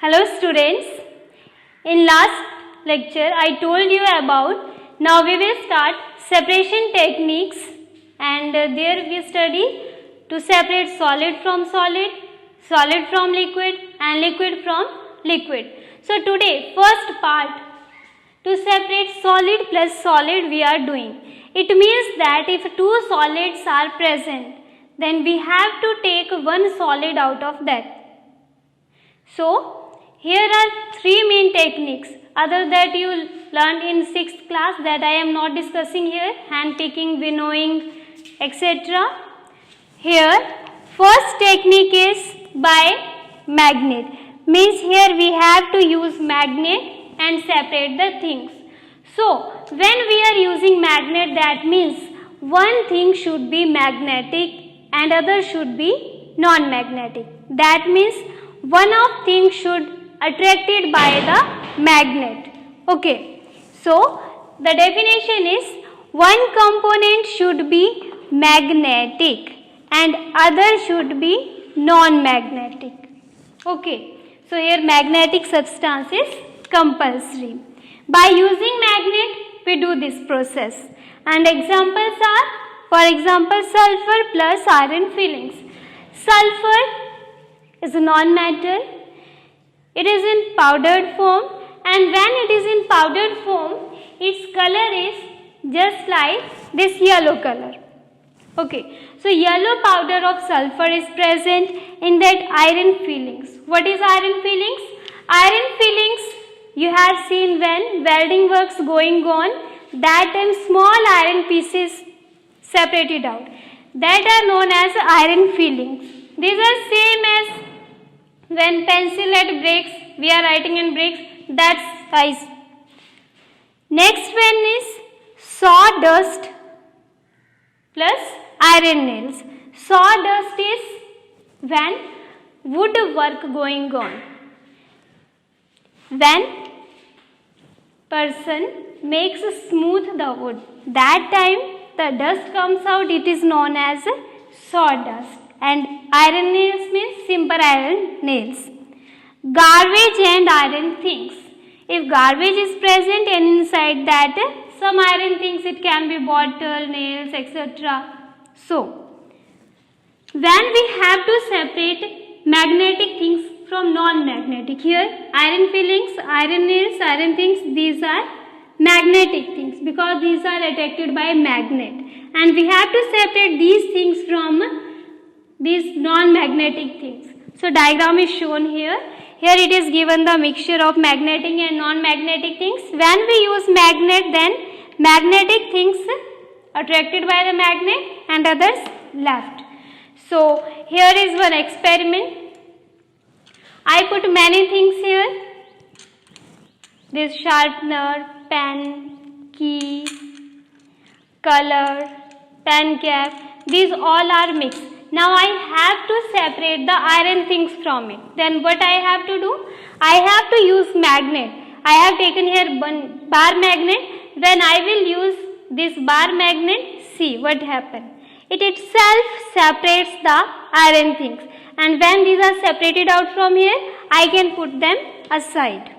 Hello students, in last lecture I told you about, now we will start separation techniques and there we study to separate solid from solid, solid from liquid and liquid from liquid. So today first part, to separate solid plus solid we are doing. It means that if two solids are present, then we have to take one solid out of that. So here are three main techniques other that you learned in 6th class that I am not discussing here, hand picking, winnowing, etc. Here first technique is by magnet, means here we have to use magnet and separate the things. So when we are using magnet, that means one thing should be magnetic and other should be non-magnetic. That means one of things should attracted by the magnet. Okay, so the definition is one component should be magnetic and other should be non-magnetic. Okay, so here magnetic substance is compulsory. By using magnet we do this process, and examples are, for example, sulfur plus iron fillings. Sulfur is a non-metal. It is in powdered form, and when it is in powdered form, its color is just like this yellow color. Okay, so yellow powder of sulfur is present in that iron fillings. What is iron fillings? Iron fillings you have seen when welding works going on, that time small iron pieces separated out, that are known as iron fillings. These are same as when pencil lead breaks, we are writing in breaks, that size. Next one is sawdust plus iron nails. Sawdust is when wood work going on. When person makes smooth the wood, that time the dust comes out, it is known as sawdust. And iron nails means simple iron nails. Garbage and iron things. If garbage is present and inside that some iron things, it can be bottle, nails, etc. So, when we have to separate magnetic things from non-magnetic, here iron fillings, iron nails, iron things, these are magnetic things because these are attracted by magnet, and we have to separate these things from these non-magnetic things. So diagram is shown here. Here it is given the mixture of magnetic and non-magnetic things. When we use magnet, then magnetic things attracted by the magnet and others left. So here is one experiment. I put many things here. This sharpener, pen, key, color, pen cap, these all are mixed. Now I have to separate the iron things from it. Then what I have to do? I have to use magnet. I have taken here one bar magnet. When I will use this bar magnet, see what happens. It itself separates the iron things. And when these are separated out from here, I can put them aside.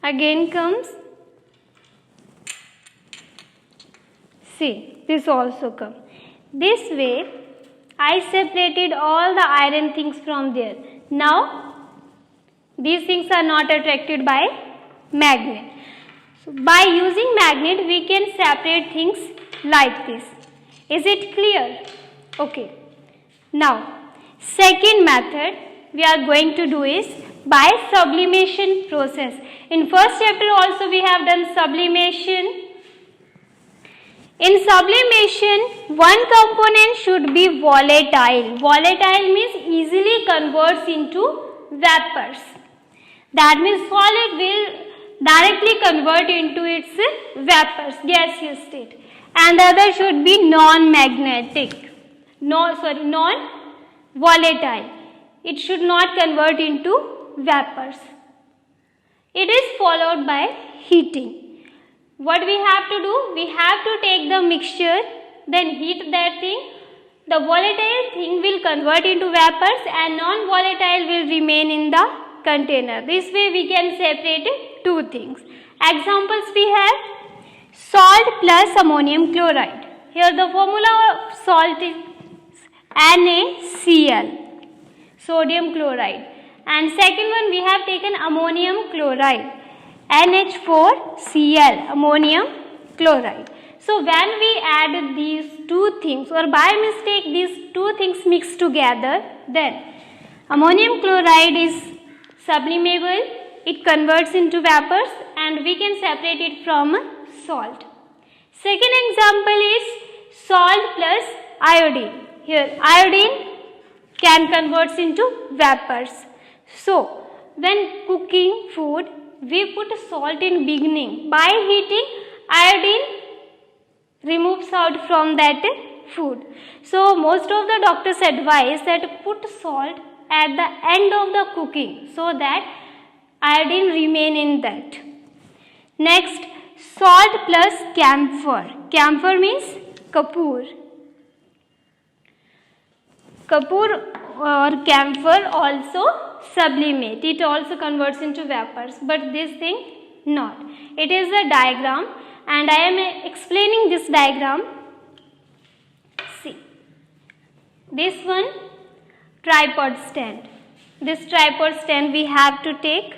Again comes. See. This also comes. This way I separated all the iron things from there. Now these things are not attracted by magnet. So by using magnet we can separate things like this. Is it clear? Okay. Now second method we are going to do is by sublimation process. In first chapter also we have done sublimation. In sublimation, one component should be volatile. Volatile means easily converts into vapors. That means solid will directly convert into its vapors, gaseous state. And the other should be non-magnetic. Non-volatile. It should not convert into vapors. It is followed by heating. What we have to do? We have to take the mixture, then heat that thing. the volatile thing will convert into vapors and non-volatile will remain in the container. This way we can separate two things. Examples we have salt plus ammonium chloride. Here the formula of salt is NaCl, sodium chloride. And second one we have taken ammonium chloride, NH4Cl, ammonium chloride. So when we add these two things, or by mistake these two things mix together, then ammonium chloride is sublimable, it converts into vapors and we can separate it from salt. Second example is salt plus iodine. Here iodine can convert into vapors. So when cooking food, we put salt in beginning. By heating, iodine removes out from that food. So most of the doctors advise that put salt at the end of the cooking so that iodine remain in that. Next, salt plus camphor. Camphor means kapoor. Kapoor or camphor also sublimate. It also converts into vapors, but this thing not. It is a diagram and I am explaining this diagram. See, this one tripod stand. This tripod stand we have to take.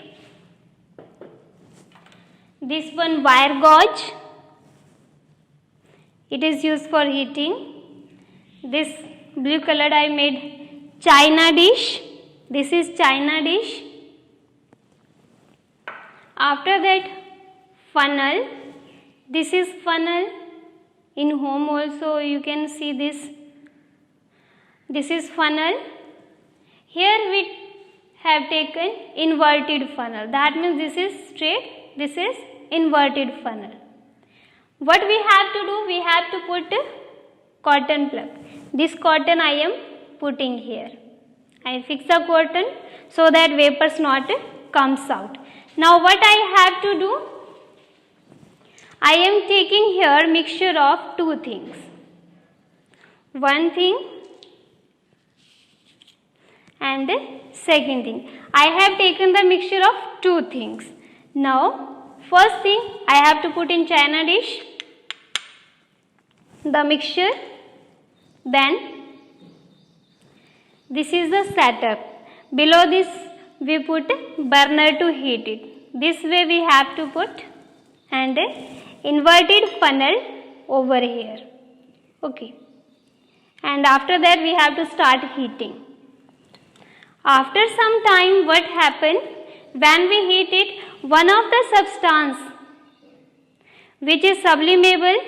This one wire gauge. It is used for heating. This blue colored I made china dish. This is china dish. After that funnel. This is funnel. In home also you can see this. This is funnel. Here we have taken inverted funnel. That means this is straight, this is inverted funnel. What we have to do? We have to put cotton plug. This cotton I am putting here. I fix the cotton so that vapors not comes out. Now what I have to do? I am taking here mixture of two things. One thing and second thing. I have taken the mixture of two things. Now first thing I have to put in china dish the mixture. Then this is the setup. Below this we put burner to heat it. This way we have to put and inverted funnel over here. Okay. And after that we have to start heating. After some time what happened? When we heat it, one of the substance which is sublimable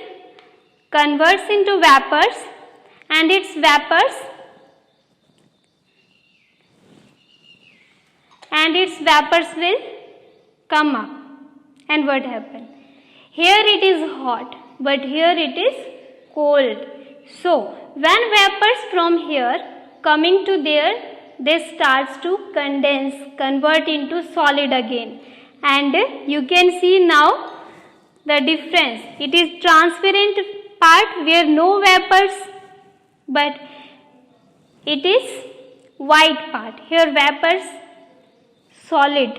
converts into vapors and its vapors will come up. And what happened? Here it is hot, but here it is cold. So when vapors from here coming to there, they starts to condense, convert into solid again. And you can see now the difference. It is transparent part where no vapors, but it is white part. Here vapors solid,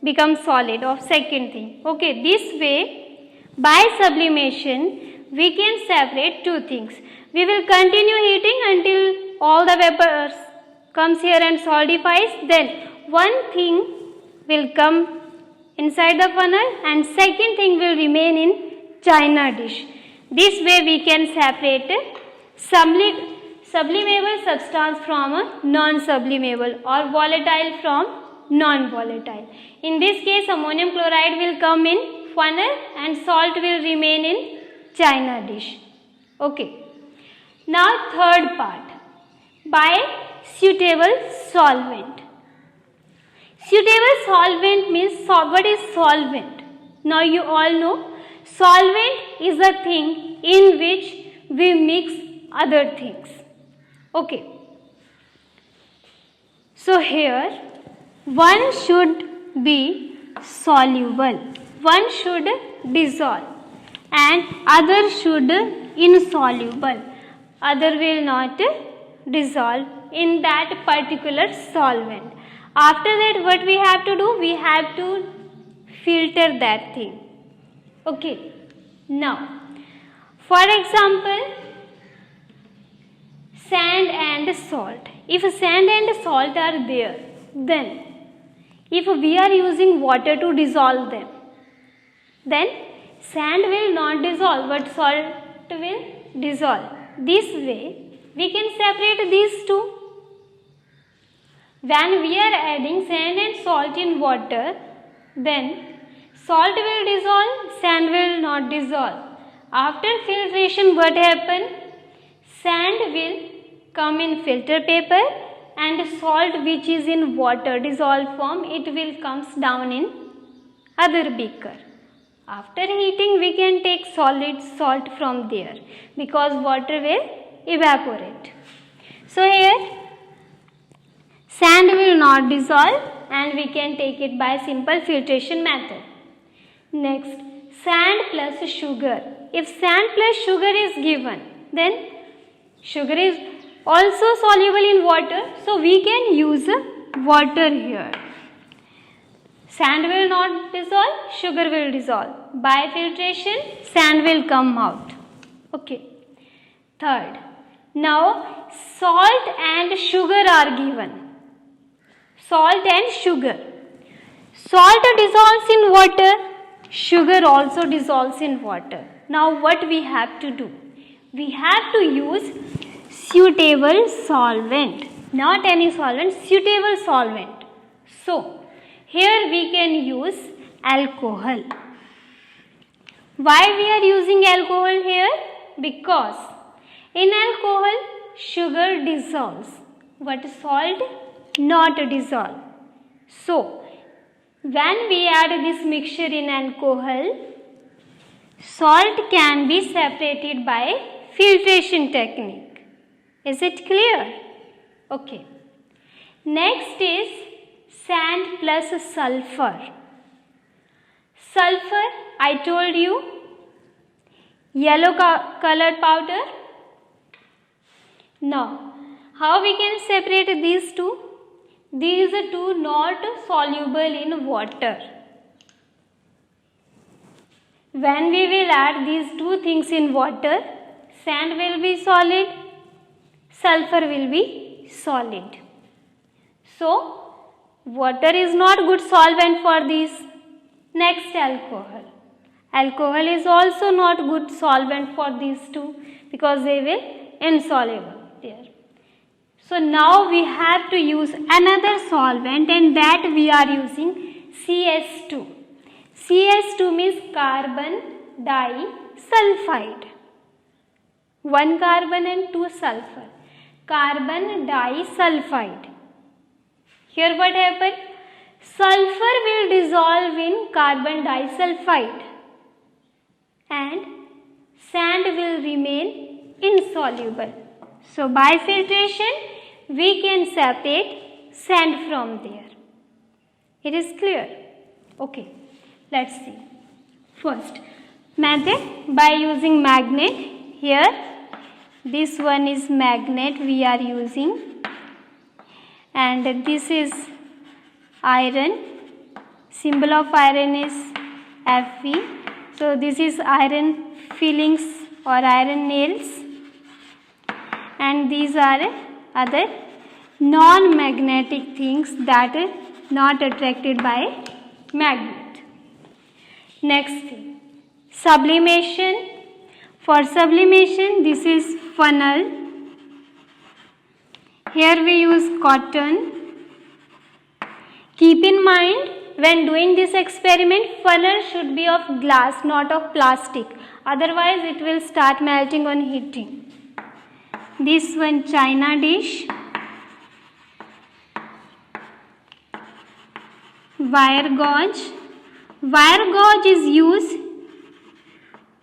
become solid of second thing. Okay, this way by sublimation we can separate two things. We will continue heating until all the vapors comes here and solidifies. Then one thing will come inside the funnel and second thing will remain in china dish. This way we can separate sublimable substance from non-sublimable or volatile from non-volatile. In this case ammonium chloride will come in funnel and salt will remain in china dish. Okay. Now third part, by suitable solvent. Suitable solvent means what is solvent? Now you all know solvent is a thing in which we mix other things. Okay. So here one should be soluble, one should dissolve and other should insoluble. other will not dissolve in that particular solvent. After that, what we have to do? We have to filter that thing. Okay. Now, for example, sand and salt. If sand and salt are there, then if we are using water to dissolve them, then sand will not dissolve but salt will dissolve. This way we can separate these two. When we are adding sand and salt in water, then salt will dissolve, sand will not dissolve. After filtration, what happen? Sand will come in filter paper and salt which is in water dissolved form, it will comes down in other beaker. After heating, we can take solid salt from there because water will evaporate. So here sand will not dissolve and we can take it by simple filtration method. Next, sand plus sugar. If sand plus sugar is given, then sugar is also soluble in water, so we can use water here. Sand will not dissolve, sugar will dissolve. By filtration, sand will come out. Okay. Third, now salt and sugar are given. Salt and sugar. Salt dissolves in water, sugar also dissolves in water. Now what we have to do? We have to use suitable solvent. Not any solvent, suitable solvent. So, here we can use alcohol. Why we are using alcohol here? Because in alcohol, sugar dissolves, but salt not dissolve. So, when we add this mixture in alcohol, salt can be separated by filtration technique. Is it clear? Okay. Next is sand plus sulfur. Sulfur, I told you, yellow colored powder. Now, how we can separate these two? These two not soluble in water. When we will add these two things in water, sand will be solid, sulfur will be solid. So, water is not good solvent for these. Next, alcohol. Alcohol is also not good solvent for these two because they will insoluble there. So, now we have to use another solvent and that we are using CS2. CS2 means carbon disulfide. One carbon and two sulfur. Carbon disulfide. Here what happened? Sulfur will dissolve in carbon disulfide and sand will remain insoluble. So by filtration we can separate sand from there. It is clear? Okay, let's see. First method by using magnet. Here this one is magnet we are using and this is iron. Symbol of iron is Fe. So this is iron fillings or iron nails and these are other non-magnetic things that are not attracted by magnet. Next thing, sublimation. For sublimation, this is funnel. Here we use cotton. Keep in mind, when doing this experiment, funnel should be of glass, not of plastic. Otherwise, it will start melting on heating. This one, china dish. Wire gauge. Wire gauge is used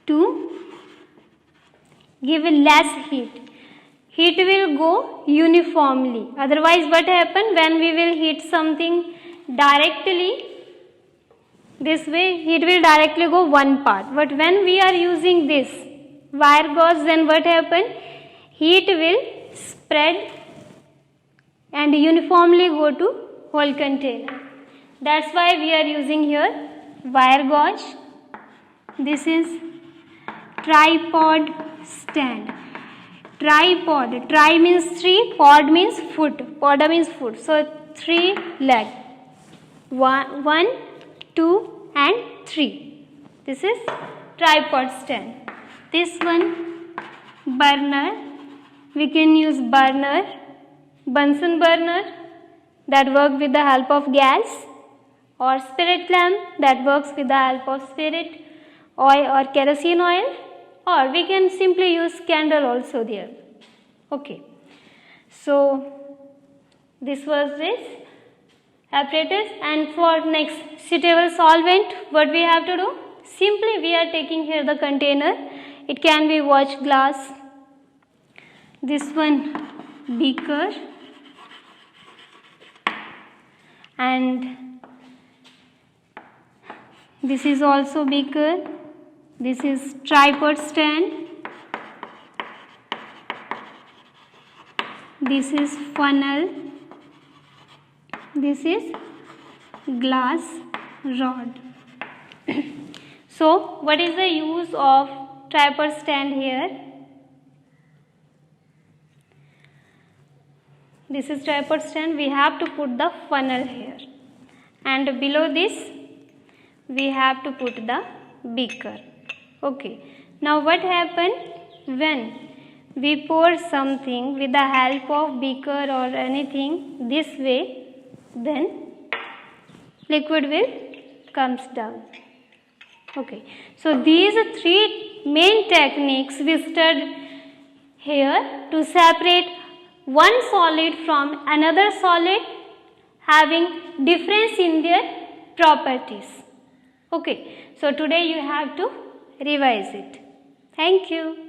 to give less heat. Heat will go uniformly. Otherwise, what happens when we will heat something directly? This way, heat will directly go one part. But when we are using this wire gauge, then what happens? heat will spread and uniformly go to whole container. That's why we are using here wire gauge. This is tripod stand. Tripod, tri means 3, pod means foot, poda means foot. So 3 leg, 1, 2 and 3. This is tripod stand. This one burner, we can use burner, Bunsen burner that works with the help of gas, or spirit lamp that works with the help of spirit oil or kerosene oil, or we can simply use candle also there. Okay, so this was this apparatus. And for next suitable solvent, what we have to do? Simply we are taking here the container. It can be watch glass, this one beaker, and this is also beaker. This is tripod stand. This is funnel. This is glass rod. So, what is the use of tripod stand here? This is tripod stand. We have to put the funnel here, and below this we have to put the beaker. Okay. Now what happens when we pour something with the help of beaker or anything this way? Then liquid will comes down. Okay. So these are 3 main techniques we studied here to separate one solid from another solid having difference in their properties. Okay, so today you have to revise it. Thank you.